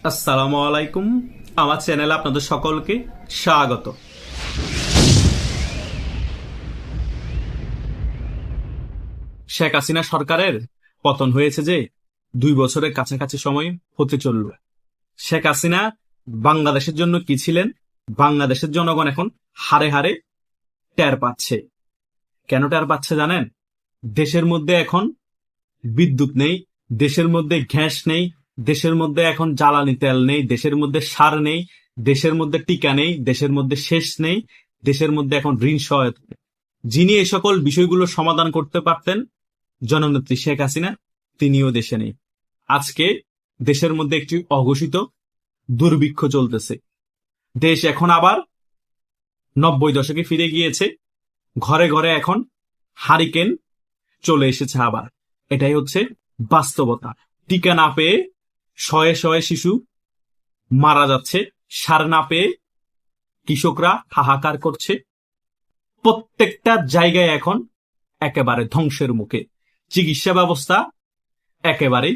আসসালামু আলাইকুম। আমার চ্যানেলে আপনাদের সকলকে স্বাগত। শেখ হাসিনা সরকারের পতন হয়েছে যে 2 বছরের কাছাকাছি সময় হতে চলল। শেখ হাসিনা বাংলাদেশের জন্য কি ছিলেন, বাংলাদেশের জনগণ এখন হারে হারে টের পাচ্ছে। কেন টের পাচ্ছে জানেন? দেশের মধ্যে এখন বিদ্যুৎ নেই, দেশের মধ্যে গ্যাস নেই, দেশের মধ্যে এখন জ্বালানি তেল নেই, দেশের মধ্যে সার নেই, দেশের মধ্যে টিকা নেই, দেশের মধ্যে সেচ নেই, দেশের মধ্যে এখন ঋণ সহায়তা নেই। যিনি এই সকল বিষয়গুলো সমাধান করতে পারতেন, জননেত্রী শেখ হাসিনা, তিনিও দেশে নেই। আজকে দেশের মধ্যে একটি অঘোষিত দুর্ভিক্ষ চলতেছে। দেশ এখন আবার 90 দশকে ফিরে গিয়েছে। ঘরে ঘরে এখন হারিকেন চলে এসেছে আবার। এটাই হচ্ছে বাস্তবতা। টিকা না পেয়ে শয়ে শয়ে শিশু মারা যাচ্ছে, সার না পেয়ে কৃষকরা হাহাকার করছে। প্রত্যেকটা জায়গায় এখন একেবারে ধ্বংসের মুখে। চিকিৎসা ব্যবস্থা একেবারে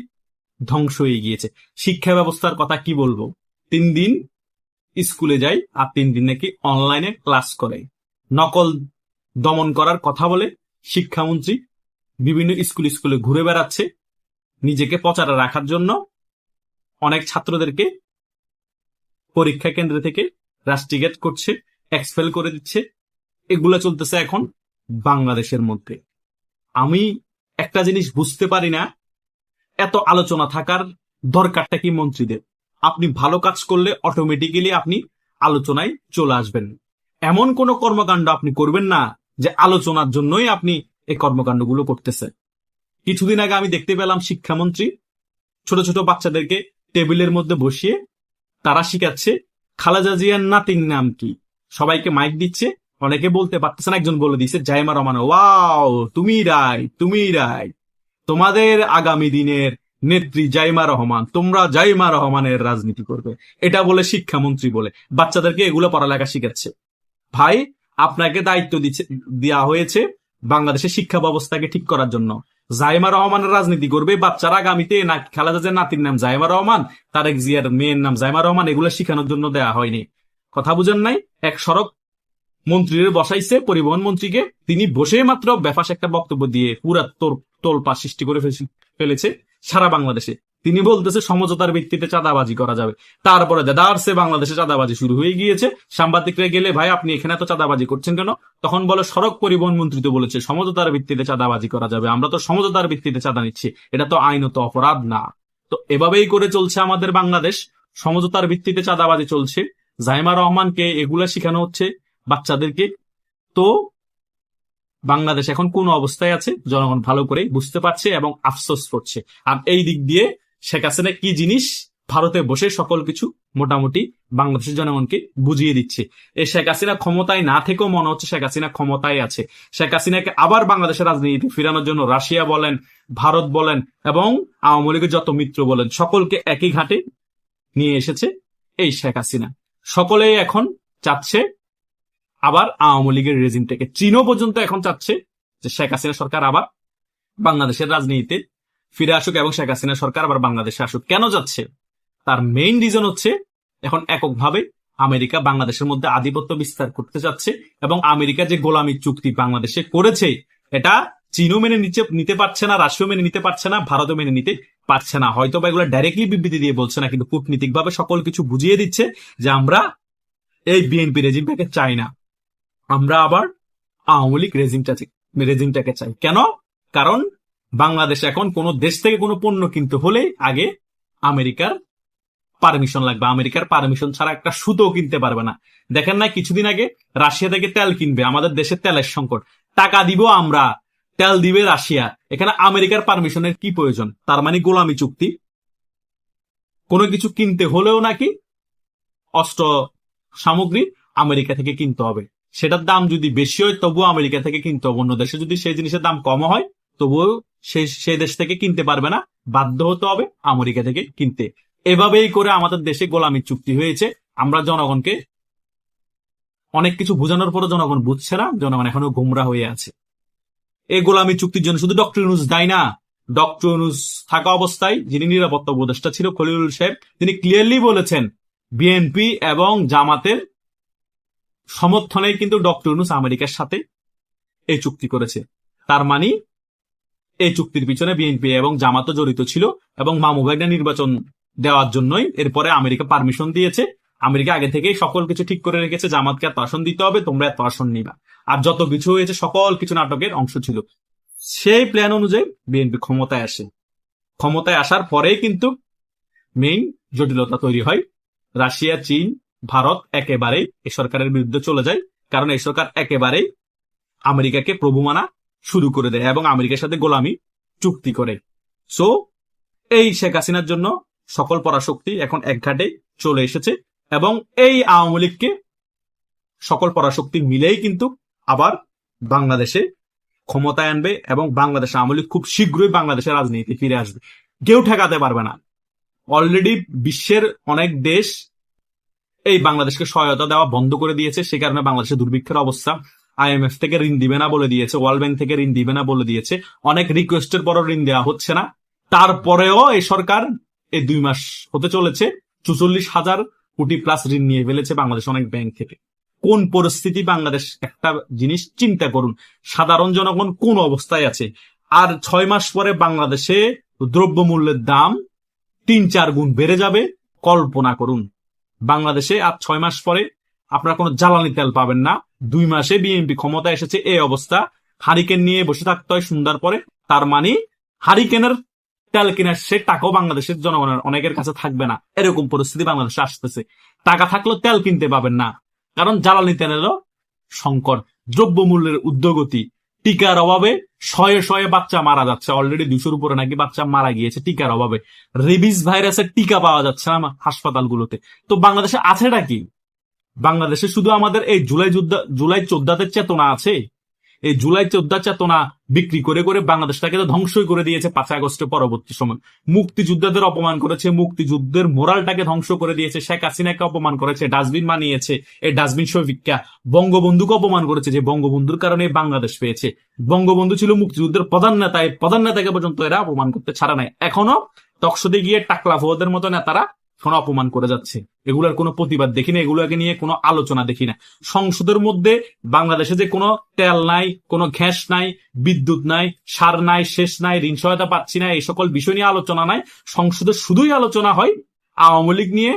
ধ্বংস হয়ে গিয়েছে। শিক্ষা ব্যবস্থার কথা কি বলবো, 3 দিন স্কুলে যাই আর 3 দিন নাকি অনলাইনে ক্লাস করে। নকল দমন করার কথা বলে শিক্ষামন্ত্রী বিভিন্ন স্কুলে ঘুরে বেড়াচ্ছে নিজেকে প্রচারে রাখার জন্য। অনেক ছাত্রদেরকে পরীক্ষা কেন্দ্র থেকে রাস্টিকেট করছে, এক্সপেল করে দিচ্ছে। এগুলো চলতেছে এখন বাংলাদেশের মধ্যে। আমি একটা জিনিস বুঝতে পারি না, এত আলোচনা থাকার দরকারটা কি মন্ত্রীদের? আপনি ভালো কাজ করলে অটোমেটিক্যালি আপনি আলোচনায় চলে আসবেন। এমন কোন কর্মকাণ্ড আপনি করবেন না যে আলোচনার জন্যই আপনি এই কর্মকাণ্ডগুলো করতেছেন। কিছুদিন আগে আমি দেখতে পেলাম শিক্ষামন্ত্রী ছোট ছোট বাচ্চাদেরকে টেবিলের মধ্যে বসিয়ে তারা শিখাচ্ছে খালেদা জিয়ার নাতির নাম কি। সবাইকে মাইক দিচ্ছে, অনেকে বলতে পারতেছে না, একজন বলে দিচ্ছে জাইমা রহমান। ওয়াও, তুমি রাই, তোমাদের আগামী দিনের নেত্রী জাইমা রহমান, তোমরা জাইমা রহমানের রাজনীতি করবে, এটা বলে শিক্ষামন্ত্রী বলে বাচ্চাদেরকে এগুলো পড়ালেখা শিখাচ্ছে। ভাই, আপনাকে দায়িত্ব দেওয়া হয়েছে বাংলাদেশের শিক্ষা ব্যবস্থাকে ঠিক করার জন্য। জাইমা রহমানের রাজনীতি করবে বাচ্চারা আগামীতে, না খালেদা জিয়ার নাতির নাম জাইমা রহমান, তারেক জিয়ার মেয়ের নাম জাইমা রহমান, এগুলো শিখানোর জন্য দেয়া হয়নি। কথা বুঝেন নাই? এক সড়ক মন্ত্রীর বসাইছে, পরিবহন মন্ত্রীকে, তিনি বসে মাত্র বেফাস একটা বক্তব্য দিয়ে পুরা তোলপা সৃষ্টি করে ফেলেছে সারা বাংলাদেশে। তিনি বলতেছে সমঝোতার ভিত্তিতে চাঁদাবাজি করা যাবে। তারপরে দেদারসে বাংলাদেশে চাঁদাবাজি শুরু হয়ে গিয়েছে। সাংবাদিকরা গেলে, ভাই আপনি এখানে তো চাঁদাবাজি করছেন কেন? তখন বলে সড়ক পরিবহন মন্ত্রী তো বলেছে সমঝোতার ভিত্তিতে চাঁদাবাজি করা যাবে, আমরা তো সমঝোতার ভিত্তিতে চাঁদা নিচ্ছি, এটা তো আইনত অপরাধ না। তো এভাবেই করে চলছে আমাদের বাংলাদেশ, সমঝোতার ভিত্তিতে চাঁদাবাজি চলছে। জাইমা রহমানকে এগুলা শিখানো হচ্ছে বাচ্চাদেরকে। তো বাংলাদেশ এখন কোন অবস্থায় আছে জনগণ ভালো করে বুঝতে পারছে এবং আফসোস করছে। আর এই দিক দিয়ে শেখ হাসিনা কি জিনিস ভারতে বসে সকল কিছু মোটামুটি বাংলাদেশের জনগণকে বুঝিয়ে দিচ্ছে। এই শেখ হাসিনা ক্ষমতায় না থেকেও মনে হচ্ছে শেখ হাসিনা ক্ষমতায় আছে। শেখ হাসিনাকে আবার বাংলাদেশের রাজনীতি ফিরানোর জন্য রাশিয়া বলেন, ভারত বলেন এবং আওয়ামী লীগের যত মিত্র বলেন, সকলকে একই ঘাটে নিয়ে এসেছে এই শেখ হাসিনা। সকলেই এখন চাচ্ছে আবার আওয়ামী লীগের রেজিমটাকে। চীনও পর্যন্ত এখন চাচ্ছে যে শেখ হাসিনা সরকার আবার বাংলাদেশের রাজনীতিতে ফিরে আসুক এবং শেখ হাসিনা সরকার আবার বাংলাদেশে আসুক। কেন যাচ্ছে? তার মেইন রিজন হচ্ছে এখন এককভাবে আমেরিকা বাংলাদেশের মধ্যে আধিপত্য বিস্তার করতে যাচ্ছে এবং আমেরিকা যে গোলামি চুক্তি বাংলাদেশে করেছে এটা চীনও মেনে নিতে পারছে না, রাশিয়াও মেনে নিতে পারছে না, ভারতও মেনে নিতে পারছে না। হয়তো বা এগুলো ডাইরেক্টলি বিবৃতি দিয়ে বলছে না, কিন্তু কূটনীতিক ভাবে সকল কিছু বুঝিয়ে দিচ্ছে যে আমরা এই বিএনপি রেজিমটাকে চাই না, আমরা আবার আওয়ামী লীগ রেজিমটাকে চাই। কেন? কারণ বাংলাদেশ এখন কোন দেশ থেকে কোনো পণ্য কিনতে হলে আগে আমেরিকার পারমিশন লাগবে। আমেরিকার পারমিশন ছাড়া একটা সুতো কিনতে পারবে না। দেখেন না, কিছুদিন আগে রাশিয়া থেকে তেল কিনবে, আমাদের দেশে তেলের সংকট, টাকা দিব আমরা, তেল দিবে রাশিয়া, এখানে আমেরিকার পারমিশনের কি প্রয়োজন? তার মানে গোলামি চুক্তি। কোনো কিছু কিনতে হলেও নাকি অস্ত্র সামগ্রী আমেরিকা থেকে কিনতে হবে, সেটার দাম যদি বেশি হয় তবুও আমেরিকা থেকে কিনতে হবে। অন্য দেশে যদি সেই জিনিসের দাম কম হয় তবুও সেই দেশ থেকে কিনতে পারবে না, বাধ্য হতে হবে আমেরিকা থেকে কিনতে। এভাবেই করে আমাদের দেশে গোলামি চুক্তি হয়েছে। আমরা জনগণকে অনেক কিছু বোঝানোর পরও জনগণ বুঝছে না, জনগণ এখনো গোমরা হয়ে আছে। এই গোলামি চুক্তির জন্য শুধু ডক্টর ইউনূস দায়ী না, ডক্টর ইউনূস থাকা অবস্থায় যিনি নিরাপত্তা উপদেষ্টা ছিল খলিলুল সাহেব, তিনি ক্লিয়ারলি বলেছেন বিএনপি এবং জামাতের সমর্থনে কিন্তু ডক্টর ইউনূস আমেরিকার সাথে এই চুক্তি করেছে। তার মানে এই চুক্তির পিছনে বিএনপি এবং জামাতও জড়িত ছিল এবং মামু ভাইগনা নির্বাচন দেওয়ার জন্যই এরপরে আমেরিকা পারমিশন দিয়েছে। আমেরিকা আগে থেকেই সকল কিছু ঠিক করে রেখেছে, জামাতকে এত আসন দিতে হবে, তোমরা এত আসন নিবা, আর যত কিছু হয়েছে সকল কিছু নাটকের অংশ ছিল। সেই প্ল্যান অনুযায়ী বিএনপি ক্ষমতায় আসে। ক্ষমতায় আসার পরেই কিন্তু মেইন জটিলতা তৈরি হয়। রাশিয়া, চীন, ভারত একেবারেই এই সরকারের বিরুদ্ধে চলে যায়, কারণ এই সরকার একেবারেই আমেরিকাকে প্রভু মানা শুরু করে দেয় এবং আমেরিকার সাথে গোলামি চুক্তি করে। সো এই শেখ হাসিনার জন্য সকল পরাশক্তি এখন একঘাটে চলে এসেছে এবং এই আওয়ামী লীগকে সকল পরাশক্তি মিলেই কিন্তু আবার বাংলাদেশে ক্ষমতায় আনবে এবং বাংলাদেশ আওয়ামী লীগ খুব শীঘ্রই বাংলাদেশের রাজনীতি ফিরে আসবে। কেউ ঠেকাতে পারবে না। অলরেডি বিশ্বের অনেক দেশ এই বাংলাদেশকে সহায়তা দেওয়া বন্ধ করে দিয়েছে, সে কারণে বাংলাদেশের দুর্ভিক্ষের অবস্থা। IMF থেকে ঋণ দিবে না বলে দিয়েছে, ওয়ার্ল্ড ব্যাংক থেকে ঋণ দিবে না বলে দিয়েছে, অনেক রিকোয়েস্টের পরও ঋণ দেওয়া হচ্ছে না। তারপরেও এই সরকার এই 2 মাস হতে চলেছে 44,000 কোটি প্লাস ঋণ নিয়ে ফেলেছে বাংলাদেশ অনেক ব্যাংক থেকে। কোন পরিস্থিতি বাংলাদেশ, একটা জিনিস চিন্তা করুন, সাধারণ জনগণ কোন অবস্থায় আছে। আর 6 মাস পরে বাংলাদেশে দ্রব্যমূল্যের দাম 3-4 গুণ বেড়ে যাবে। কল্পনা করুন, বাংলাদেশে আর 6 মাস পরে আপনারা কোনো জ্বালানি তেল পাবেন না। 2 মাসে বিএনপি ক্ষমতা এসেছে, এই অবস্থা। হারিকেন নিয়ে বসে থাকতে হয় সন্ধ্যার পরে। তার মানে হারিকেনের তেল কেনার সে টাকাও বাংলাদেশের জনগণের অনেকের কাছে থাকবে না। এরকম পরিস্থিতি বাংলাদেশে আসতেছে। টাকা থাকলেও তেল কিনতে পাবেন না, কারণ জ্বালানি তেলেরও সংকট, দ্রব্যমূল্যের ঊর্ধ্বগতি, টিকার অভাবে শয়ে শয়ে বাচ্চা মারা যাচ্ছে। অলরেডি 200-র উপরে নাকি বাচ্চা মারা গিয়েছে টিকার অভাবে। রেবিস ভাইরাসের টিকা পাওয়া যাচ্ছে না হাসপাতালগুলোতে। তো বাংলাদেশে আছেটা কি? বাংলাদেশে শুধু আমাদের এই জুলাই যোদ্ধাদের চেতনা আছে। এই জুলাই যোদ্ধা চেতনা বিক্রি করে করে বাংলাদেশটাকে তো ধ্বংসই করে দিয়েছে 5 আগস্টের পরবর্তী সময়। মুক্তিযোদ্ধাদের অপমান করেছে, মুক্তিযুদ্ধের মোরালটাকে ধ্বংস করে দিয়েছে, শেখ হাসিনাকে অপমান করেছে, ডাস্টবিন বানিয়েছে, এই ডাস্টবিন শফিককে, বঙ্গবন্ধুকে অপমান করেছে, যে বঙ্গবন্ধুর কারণে বাংলাদেশ পেয়েছে। বঙ্গবন্ধু ছিল মুক্তিযুদ্ধের প্রধান নেতা, এই প্রধান নেতাকে পর্যন্ত এরা অপমান করতে ছাড়া নাই। এখনো টকশোতে গিয়ে টাকলা ফোয়াদের মতো নেতারা এখন অপমান করে যাচ্ছে। এগুলোর কোনো প্রতিবাদ দেখি না, এগুলোকে নিয়ে কোনো আলোচনা দেখি না। সংসদের মধ্যে বাংলাদেশে যে কোনো তেল নাই, কোনো গ্যাস নাই, বিদ্যুৎ নাই, সার নাই, শেষ নাই, ঋণ সহায়তা পাচ্ছি না, এই সকল বিষয় নিয়ে আলোচনা নাই। সংসদে শুধুই আলোচনা হয় আওয়ামী লীগ নিয়ে,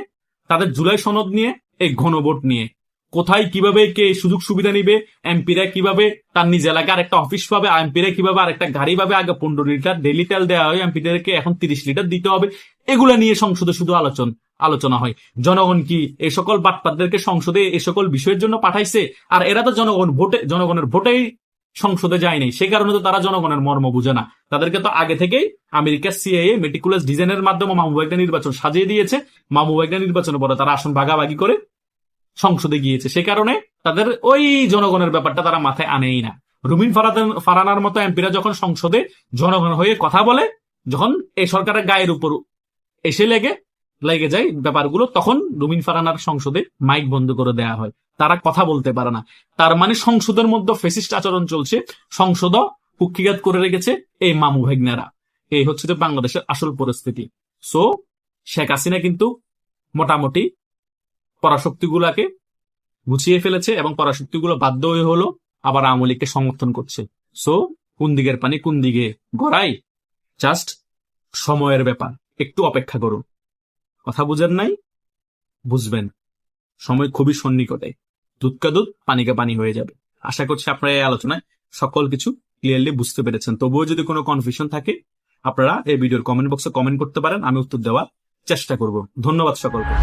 তাদের জুলাই সনদ নিয়ে, এই গণভোট নিয়ে। কোথায় কিভাবে কে সুযোগ সুবিধা নিবে, এমপিরা কিভাবে তার নিজ এলাকায় আরেকটা অফিস পাবে, এমপিরা কিভাবে আরেকটা গাড়ি পাবে। আগে 15 লিটার ডেলি তেল দেওয়া হয়, এমপিদেরকে এখন 30 লিটার দিতে হবে। এগুলা নিয়ে সংসদে শুধু আলোচনা হয়। জনগণ কি এই সকল বাটপাতদেরকে সংসদে এই সকল বিষয়ের জন্য পাঠাইছে? আর এরা তো জনগণের ভোটেই সংসদে যায় নাই, সে কারণে তো তারা জনগণের মর্ম বুঝে না। তাদেরকে তো আগে থেকেই আমেরিকার সিআইএ মেটিকুলাস ডিজাইনের মাধ্যমে মামু ভাইগনা নির্বাচন সাজিয়ে দিয়েছে। মামু ভাইগনা নির্বাচনের পরে তারা আসন ভাগাভাগি করে সংসদে গিয়েছে, সে কারণে তাদের ওই জনগণের ব্যাপারটা তারা মাথায় আনেই না। রুমিন ফারানার মতো এমপিরা যখন সংসদে জনগণ হয়ে কথা বলে, যখন এই সরকারের গায়ের উপর এসে লেগে যায় ব্যাপারগুলো, তখন রুমিন ফারানার সংসদে মাইক বন্ধ করে দেওয়া হয়, তারা কথা বলতে পারে না। তার মানে সংসদের মধ্যে ফেসিস্ট আচরণ চলছে, সংসদ কুক্ষিঘাত করে রেখেছে এই মামু ভাইগনারা। এই হচ্ছে তো বাংলাদেশের আসল পরিস্থিতি। সো শেখ হাসিনা কিন্তু মোটামুটি পরাশক্তিগুলাকে গুছিয়ে ফেলেছে এবং পরাশক্তিগুলো বাধ্য হয়ে হলো আবার আওয়ামী লীগকে সমর্থন করছে। সো কোন দিকের পানি কোন দিকে গড়ায়, জাস্ট সময়ের ব্যাপার। একটু অপেক্ষা করুন। কথা বুঝেন নাই? বুঝবেন, সময় খুবই সন্নিকটে। দুধ কা দুধ পানি কা পানি হয়ে যাবে। আশা করছি আপনারা এই আলোচনায় সকল কিছু ক্লিয়ারলি বুঝতে পেরেছেন। তবুও যদি কোনো কনফিউশন থাকে আপনারা এই ভিডিওর কমেন্ট বক্সে কমেন্ট করতে পারেন, আমি উত্তর দেওয়ার চেষ্টা করব। ধন্যবাদ সকলকে।